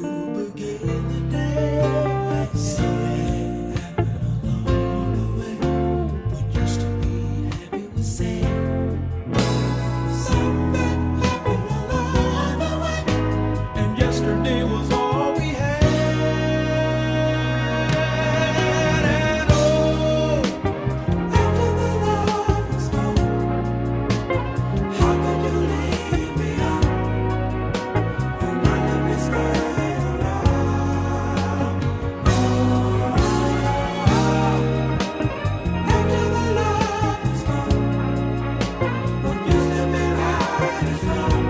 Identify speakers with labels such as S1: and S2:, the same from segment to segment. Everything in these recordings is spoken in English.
S1: to begin the day. Something happened along the way. What used to be happy was sad. Something happened along the way. And yesterday was all we had. And oh, after the love was gone, how could you leave me on? And I let me stay around. After the love was gone, what used to be right is wrong.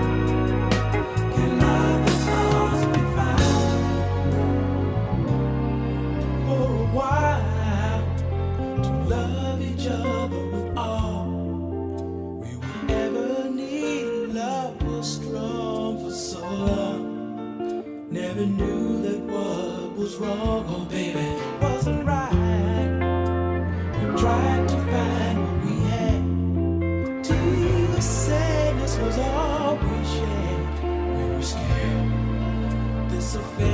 S1: Can love and souls be found? For a while, to love each other with all we would ever need. Love was strong for so long. Never knew that what was wrong, oh baby, wasn't right. We tried to find what we had. Tears, sadness was all we shared. We were scared this affair